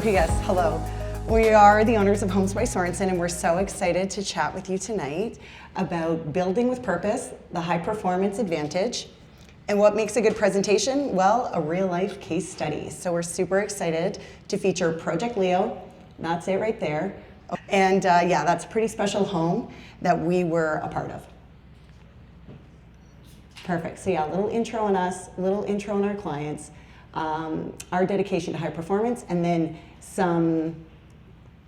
Okay guys, hello. We are the owners of Homes by Sorensen, and we're so excited to chat with you tonight about building with purpose, the high performance advantage. And what makes a good presentation? Well, a real life case study. So we're super excited to feature Project Leo. That's it right there. And yeah, that's a pretty special home that we were a part of. Perfect. So yeah, a little intro on us, a little intro on our clients, our dedication to high performance, and then some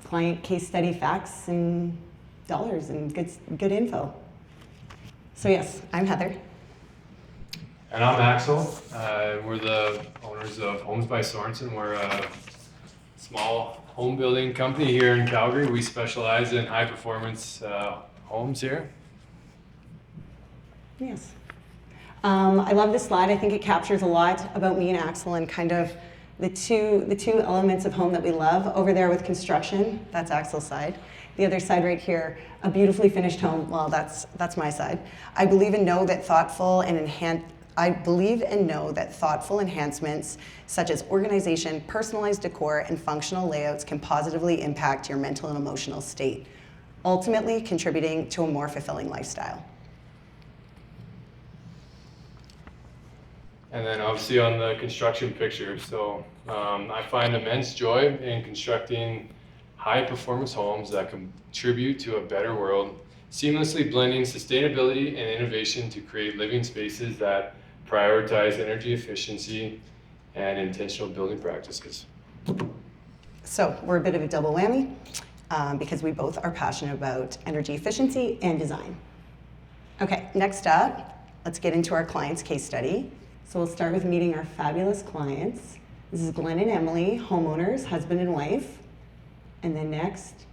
client case study facts and dollars and good info. So yes, I'm Heather. And I'm Axel. We're the owners of Homes by Sorensen. We're a small home building company here in Calgary. We specialize in high performance homes here. Yes. I love this slide. I think it captures a lot about me and Axel and kind of the two elements of home that we love. Over there with construction, that's Axel's side. The other side right here, a beautifully finished home. Well, that's my side. I believe and know that thoughtful enhancements such as organization, personalized decor, and functional layouts can positively impact your mental and emotional state, ultimately contributing to a more fulfilling lifestyle. And then obviously on the construction picture. So I find immense joy in constructing high performance homes that contribute to a better world, seamlessly blending sustainability and innovation to create living spaces that prioritize energy efficiency and intentional building practices. So we're a bit of a double whammy because we both are passionate about energy efficiency and design. Okay, next up, let's get into our client's case study. So we'll start with meeting our fabulous clients. This is Glenn and Emily, homeowners, husband and wife. And then next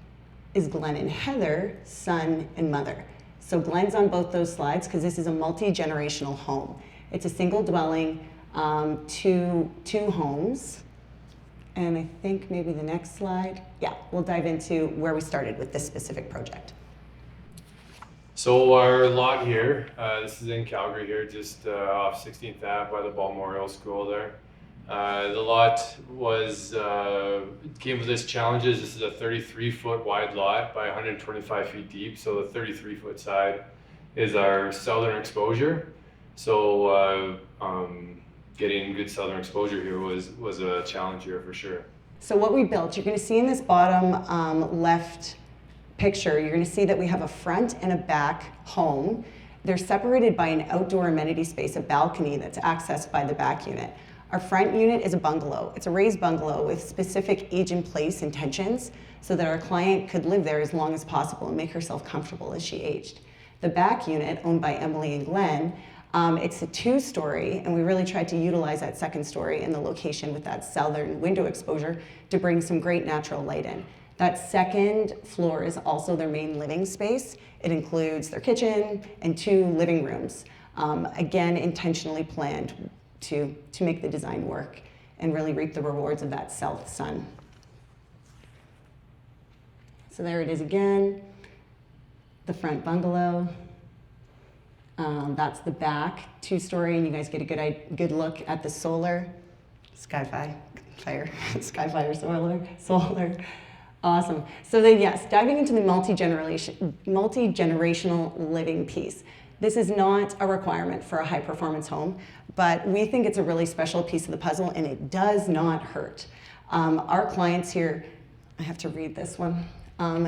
is Glenn and Heather, son and mother. So Glenn's on both those slides because this is a multi-generational home. It's a single dwelling, two homes. And I think maybe the next slide, yeah, we'll dive into where we started with this specific project. So our lot here, this is in Calgary here, just off 16th Ave by the Balmoral School there. The lot came with its challenges. This is a 33-foot wide lot by 125 feet deep. So the 33-foot side is our southern exposure. So getting good southern exposure here was a challenge here for sure. So what we built, you're going to see in this bottom left picture, you're going to see that we have a front and a back home. They're separated by an outdoor amenity space, a balcony that's accessed by the back unit. Our front unit is a bungalow. It's a raised bungalow with specific age-in-place intentions so that our client could live there as long as possible and make herself comfortable as she aged. The back unit, owned by Emily and Glenn, it's a 2-story, and we really tried to utilize that 2nd story in the location with that southern window exposure to bring some great natural light in. That 2nd floor is also their main living space. It includes their kitchen and 2 living rooms. Again, intentionally planned to make the design work and really reap the rewards of that south sun. So there it is again, the front bungalow. That's the back 2-story, and you guys get a good look at the solar, Skyfire solar. Awesome. So then yes, diving into the multi-generational living piece. This is not a requirement for a high performance home, but we think it's a really special piece of the puzzle, and it does not hurt. Our clients here, I have to read this one.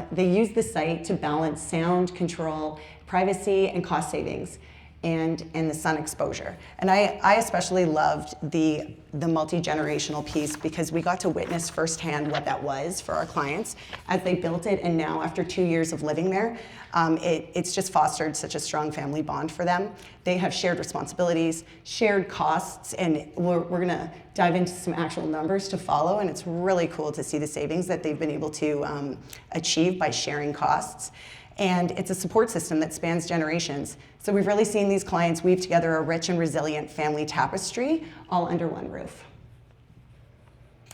They use the site to balance sound control, privacy, and cost savings, and the sun exposure. And I especially loved the multi-generational piece because we got to witness firsthand what that was for our clients as they built it, and now after 2 years of living there, it's just fostered such a strong family bond for them. They have shared responsibilities, shared costs, and we're gonna dive into some actual numbers to follow, and it's really cool to see the savings that they've been able to achieve by sharing costs. And it's a support system that spans generations. So we've really seen these clients weave together a rich and resilient family tapestry all under one roof.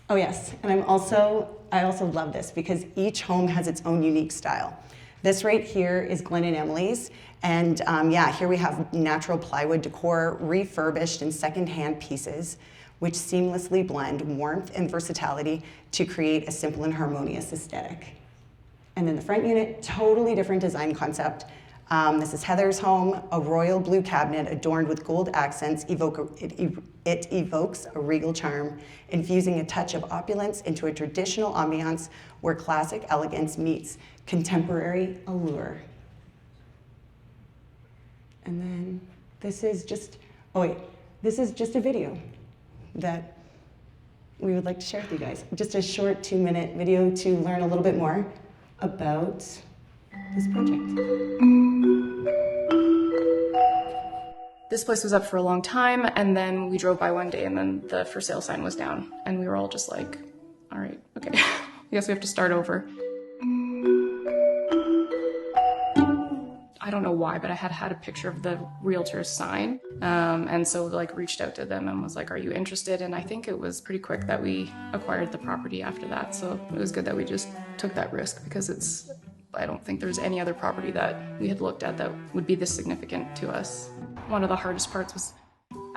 Oh yes, and I also love this because each home has its own unique style. This right here is Glenn and Emily's, and yeah, here we have natural plywood decor refurbished in secondhand pieces which seamlessly blend warmth and versatility to create a simple and harmonious aesthetic. And then the front unit, totally different design concept. This is Heather's home, a royal blue cabinet adorned with gold accents. It evokes a regal charm, infusing a touch of opulence into a traditional ambiance where classic elegance meets contemporary allure. And then this is just a video that we would like to share with you guys. Just a short 2-minute video to learn a little bit more about this project. This place was up for a long time, and then we drove by one day and then the for sale sign was down, and we were all just like, all right, okay, I guess we have to start over. I don't know why, but I had a picture of the realtor's sign, and so like reached out to them and was like, are you interested? And I think it was pretty quick that we acquired the property after that, so it was good that we just took that risk, because I don't think there's any other property that we had looked at that would be this significant to us. One of the hardest parts was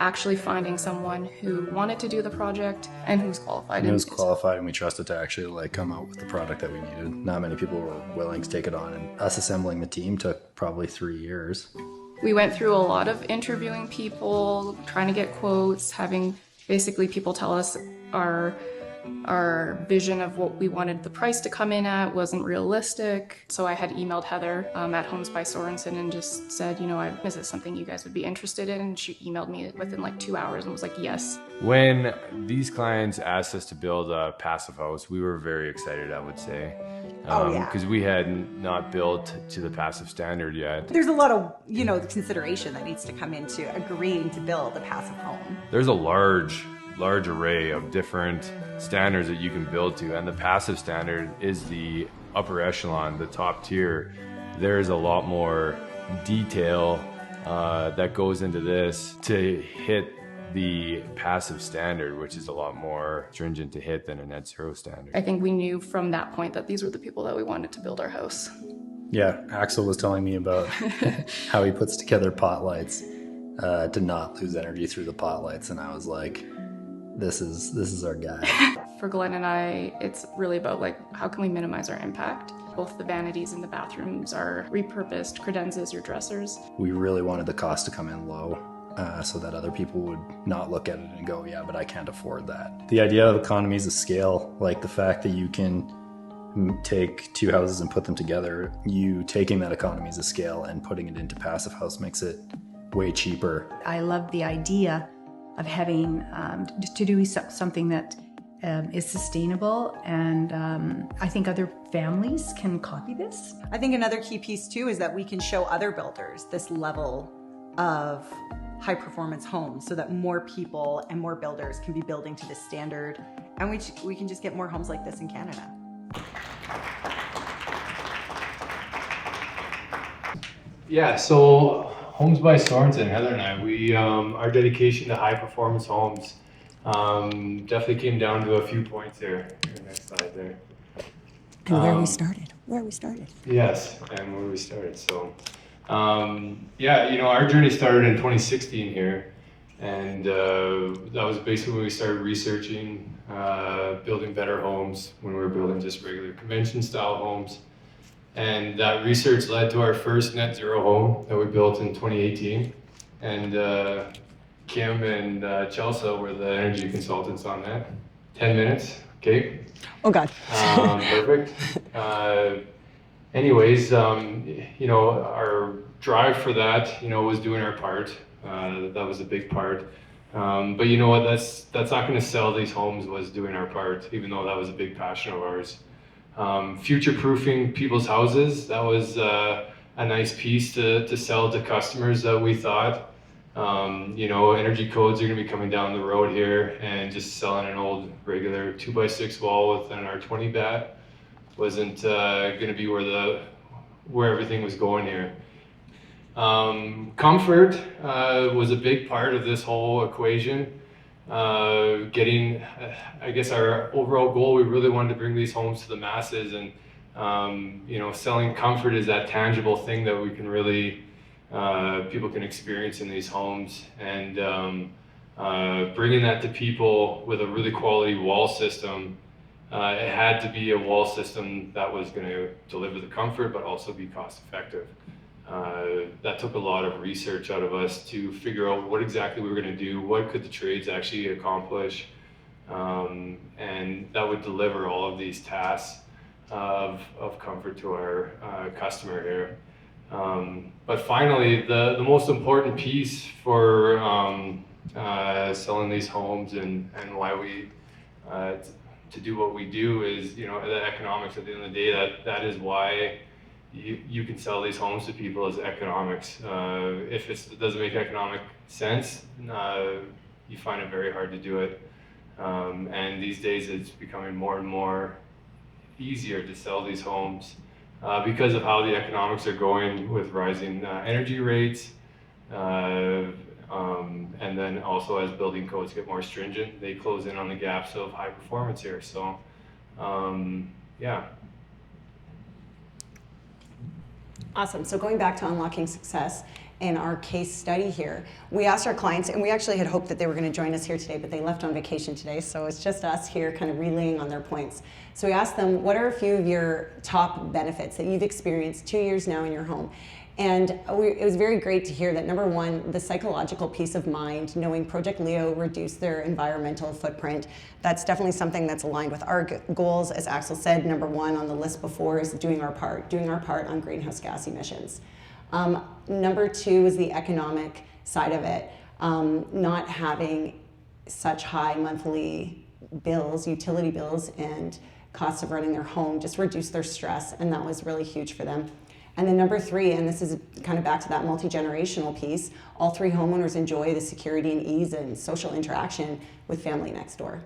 actually finding someone who wanted to do the project and who was qualified. And it was qualified, and we trusted to actually like come out with the product that we needed. Not many people were willing to take it on, and us assembling the team took probably 3 years. We went through a lot of interviewing people, trying to get quotes, having basically people tell us our vision of what we wanted the price to come in at wasn't realistic. So I had emailed Heather at Homes By Sorensen and just said, you know, is this something you guys would be interested in? And she emailed me within like 2 hours and was like, yes. When these clients asked us to build a passive house, we were very excited, I would say. Because we had not built to the passive standard yet. There's a lot of, consideration that needs to come into agreeing to build a passive home. There's a large array of different standards that you can build to, and the passive standard is the upper echelon, the top tier. There's a lot more detail that goes into this to hit the passive standard, which is a lot more stringent to hit than a net zero standard. I think we knew from that point that these were the people that we wanted to build our house. Yeah, Axel was telling me about how he puts together pot lights to not lose energy through the pot lights, and I was like, this is our guy. For Glenn and I, it's really about like, how can we minimize our impact? Both the vanities in the bathrooms are repurposed credenzas or dressers. We really wanted the cost to come in low so that other people would not look at it and go, yeah, but I can't afford that. The idea of economies of scale, like the fact that you can take two houses and put them together, you taking that economies of scale and putting it into passive house makes it way cheaper. I love the idea of having to do something that is sustainable, and I think other families can copy this. I think another key piece too is that we can show other builders this level of high performance homes so that more people and more builders can be building to this standard, and we can just get more homes like this in Canada. Yeah, so Homes by Sorensen, Heather and I, we our dedication to high performance homes definitely came down to a few points here. Next slide there. And where we started. Yes, and where we started. So, our journey started in 2016 here, and that was basically when we started researching building better homes when we were building just regular convention style homes. And that research led to our first net zero home that we built in 2018. And Kim and Chelsea were the energy consultants on that. 10 minutes, okay? Oh God. Perfect. Our drive for that, was doing our part. That was a big part. But you know what, that's not gonna sell these homes, was doing our part, even though that was a big passion of ours. Future-proofing people's houses, that was a nice piece to sell to customers that we thought. Energy codes are going to be coming down the road here, and just selling an old regular 2x6 wall with an R20 bat wasn't going to be where everything was going here. Comfort was a big part of this whole equation. I guess our overall goal, we really wanted to bring these homes to the masses, and selling comfort is that tangible thing that we can really people can experience in these homes. And bringing that to people with a really quality wall system. It had to be a wall system that was going to deliver the comfort but also be cost effective. That took a lot of research out of us to figure out what exactly we were going to do, what could the trades actually accomplish, and that would deliver all of these tasks of comfort to our customer here. But finally, the most important piece for selling these homes and why we to do what we do is, the economics. At the end of the day, that is why you can sell these homes to people, as economics. If it doesn't make economic sense, you find it very hard to do it. And these days it's becoming more and more easier to sell these homes because of how the economics are going with rising energy rates. And then also as building codes get more stringent, they close in on the gaps of high performance here. So, yeah. Awesome. So going back to unlocking success in our case study here, we asked our clients, and we actually had hoped that they were going to join us here today, but they left on vacation today, so it's just us here kind of relaying on their points. So we asked them, what are a few of your top benefits that you've experienced 2 years now in your home? And it was very great to hear that, number one, the psychological peace of mind, knowing Project Leo reduced their environmental footprint. That's definitely something that's aligned with our goals. As Axel said, number one on the list before is doing our part on greenhouse gas emissions. Number two is the economic side of it, not having such high monthly bills, utility bills, and costs of running their home just reduced their stress, and that was really huge for them. And then number three, and this is kind of back to that multi-generational piece, all three homeowners enjoy the security and ease and social interaction with family next door.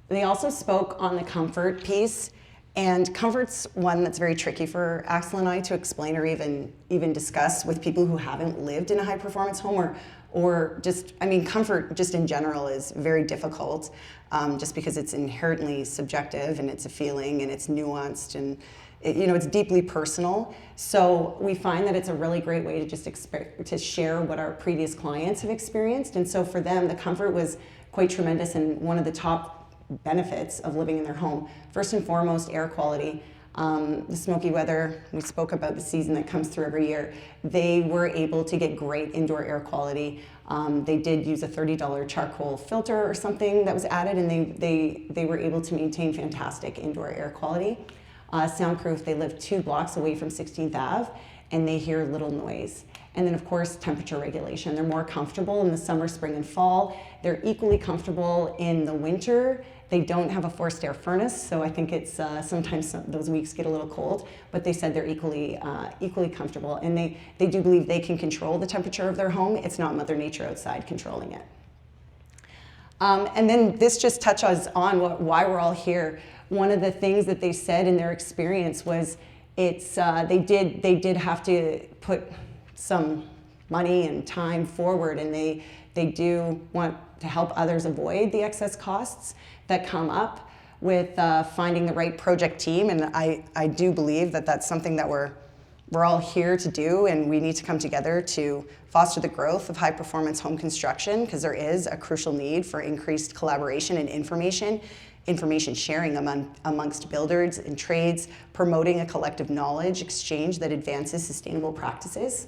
They also spoke on the comfort piece, and comfort's one that's very tricky for Axel and I to explain or even discuss with people who haven't lived in a high-performance home or just, comfort just in general is very difficult just because it's inherently subjective and it's a feeling and it's nuanced and it's deeply personal. So we find that it's a really great way to just to share what our previous clients have experienced. And so for them, the comfort was quite tremendous and one of the top benefits of living in their home. First and foremost, air quality. The smoky weather, we spoke about the season that comes through every year. They were able to get great indoor air quality. They did use a $30 charcoal filter or something that was added, and they were able to maintain fantastic indoor air quality. Soundproof, they live 2 blocks away from 16th Ave, and they hear little noise. And then of course, temperature regulation. They're more comfortable in the summer, spring, and fall. They're equally comfortable in the winter. They don't have a forced air furnace, so I think it's sometimes those weeks get a little cold, but they said they're equally comfortable, and they do believe they can control the temperature of their home. It's not Mother Nature outside controlling it. And then this just touches on why we're all here. One of the things that they said in their experience was they did have to put some money and time forward, and they do want to help others avoid the excess costs that come up with finding the right project team. And I do believe that that's something that we're all here to do, and we need to come together to foster the growth of high performance home construction, because there is a crucial need for increased collaboration and information sharing amongst builders and trades, promoting a collective knowledge exchange that advances sustainable practices.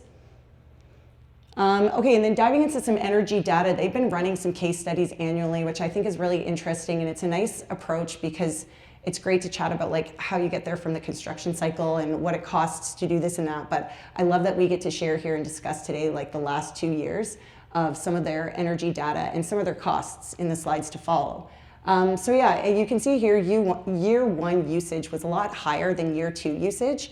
Okay, and then diving into some energy data, they've been running some case studies annually, which I think is really interesting, and it's a nice approach because it's great to chat about like how you get there from the construction cycle and what it costs to do this and that. But I love that we get to share here and discuss today like the last 2 years of some of their energy data and some of their costs in the slides to follow. So yeah, you can see here year one usage was a lot higher than year 2 usage.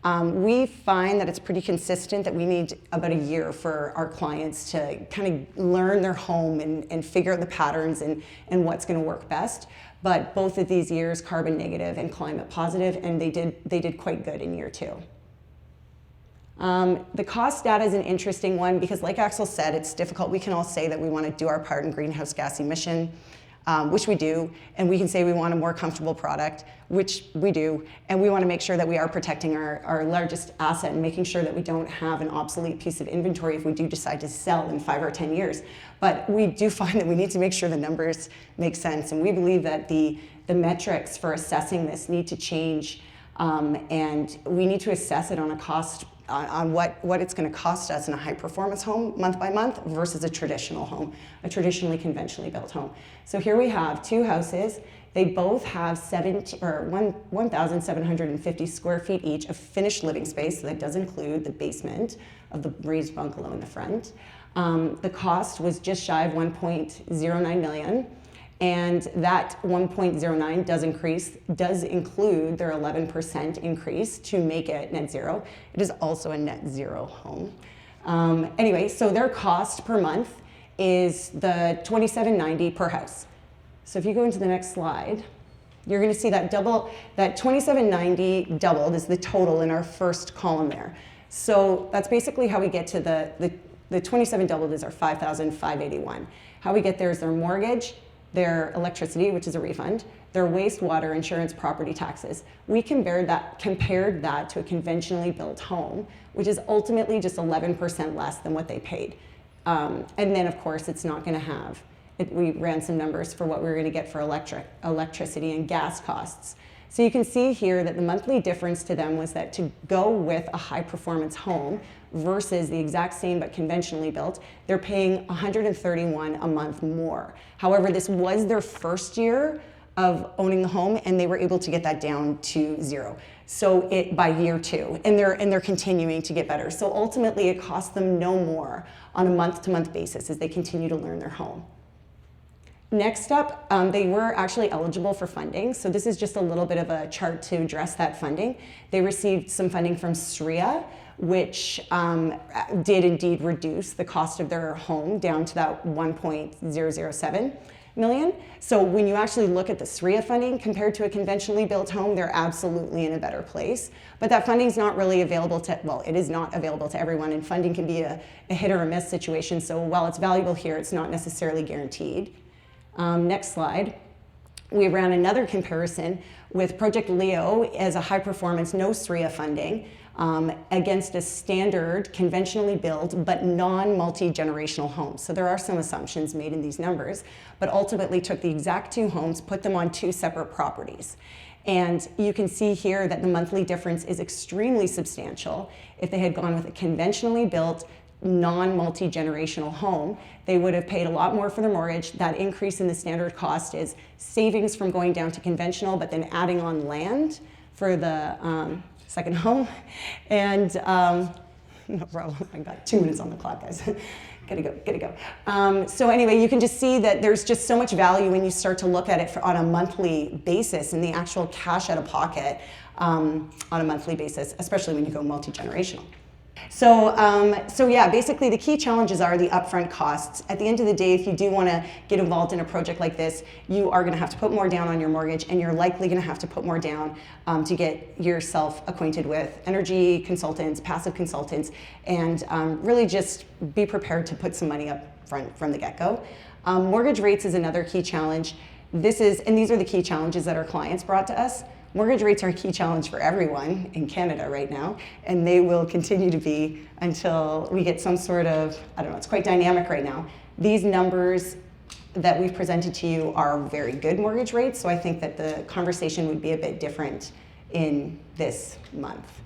We find that it's pretty consistent that we need about a year for our clients to kind of learn their home and figure out the patterns and what's going to work best. But both of these years, carbon negative and climate positive, and they did quite good in year 2. The cost data is an interesting one because like Axel said, it's difficult. We can all say that we want to do our part in greenhouse gas emission. which we do, and we can say we want a more comfortable product, which we do, and we want to make sure that we are protecting our largest asset and making sure that we don't have an obsolete piece of inventory if we do decide to sell in 5 or 10 years. But we do find that we need to make sure the numbers make sense, and we believe that the metrics for assessing this need to change, and we need to assess it on a cost, on what it's going to cost us in a high performance home month by month versus a traditional home, a traditionally conventionally built home. So here we have 2 houses. They both have 1,750 square feet each of finished living space. So that does include the basement of the raised bungalow in the front. The cost was just shy of 1.09 million. And that 1.09 does include their 11% increase to make it net zero. It is also a net zero home. Anyway, so their cost per month is the $2,790 per house. So if you go into the next slide, you're going to see that that $2,790 doubled is the total in our first column there. So that's basically how we get to the 27 doubled is our $5,581. How we get there is their mortgage, their electricity, which is a refund, their wastewater, insurance, property taxes. We compared that to a conventionally built home, which is ultimately just 11% less than what they paid. And then, of course, it's not going to have. We ran some numbers for what we were going to get for electricity and gas costs. So you can see here that the monthly difference to them was that to go with a high performance home versus the exact same but conventionally built, they're paying $131 a month more. However, this was their first year of owning the home, and they were able to get that down to 0. So by year 2, and they're continuing to get better. So ultimately, it costs them no more on a month-to-month basis as they continue to learn their home. Next up, they were actually eligible for funding. So this is just a little bit of a chart to address that funding. They received some funding from SRIA, which did indeed reduce the cost of their home down to that 1.007 million. So when you actually look at the SRIA funding compared to a conventionally built home, they're absolutely in a better place. But that funding is not really available to, well, it is not available to everyone, and funding can be a hit or a miss situation. So while it's valuable here, it's not necessarily guaranteed. Next slide. We ran another comparison with Project Leo as a high performance, no SRIA funding, against a standard conventionally built but non-multi-generational home. So there are some assumptions made in these numbers, but ultimately took the exact 2 homes, put them on 2 separate properties. And you can see here that the monthly difference is extremely substantial. If they had gone with a conventionally built, non-multi-generational home, they would have paid a lot more for their mortgage. That increase in the standard cost is savings from going down to conventional, but then adding on land for the second home. And no problem, I got 2 minutes on the clock, guys. Gotta go. So anyway, you can just see that there's just so much value when you start to look at it on a monthly basis and the actual cash out of pocket on a monthly basis, especially when you go multi-generational. So yeah, basically the key challenges are the upfront costs. At the end of the day, if you do want to get involved in a project like this, you are going to have to put more down on your mortgage, and you're likely going to have to put more down to get yourself acquainted with energy consultants, passive consultants, and really just be prepared to put some money up front from the get-go. Mortgage rates is another key challenge. These are the key challenges that our clients brought to us. Mortgage rates are a key challenge for everyone in Canada right now, and they will continue to be until we get some sort of, I don't know, it's quite dynamic right now. These numbers that we've presented to you are very good mortgage rates, so I think that the conversation would be a bit different in this month.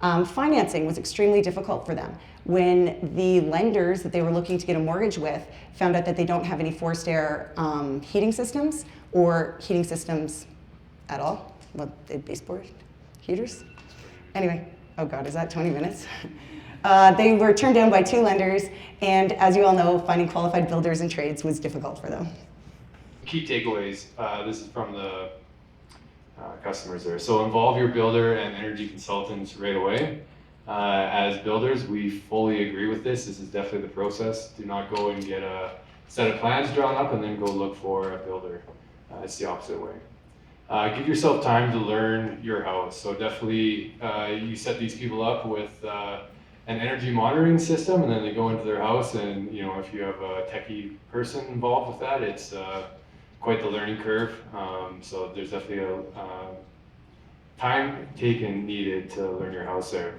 Financing was extremely difficult for them. When the lenders that they were looking to get a mortgage with found out that they don't have any forced air heating systems or heating systems at all, well, baseboard heaters? Anyway, oh God, is that 20 minutes? They were turned down by 2 lenders, and as you all know, finding qualified builders and trades was difficult for them. Key takeaways, this is from the customers there. So involve your builder and energy consultants right away. As builders, we fully agree with this. This is definitely the process. Do not go and get a set of plans drawn up and then go look for a builder. It's the opposite way. Give yourself time to learn your house. So definitely you set these people up with an energy monitoring system, and then they go into their house, and if you have a techie person involved with that, it's quite the learning curve. So there's definitely a time taken needed to learn your house there.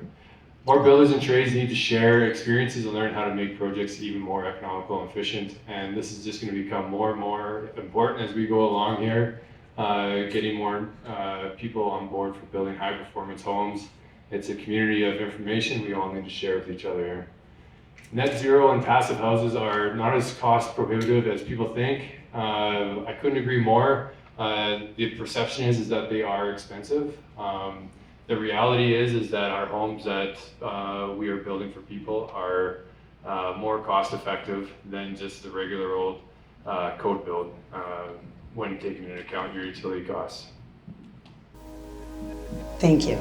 More builders and trades need to share experiences and learn how to make projects even more economical and efficient. And this is just going to become more and more important as we go along here, getting more people on board for building high performance homes. It's a community of information we all need to share with each other here. Net zero and passive houses are not as cost prohibitive as people think. I couldn't agree more. The perception is that they are expensive. The reality is that our homes that we are building for people are more cost effective than just the regular old code build when taking into account your utility costs. Thank you.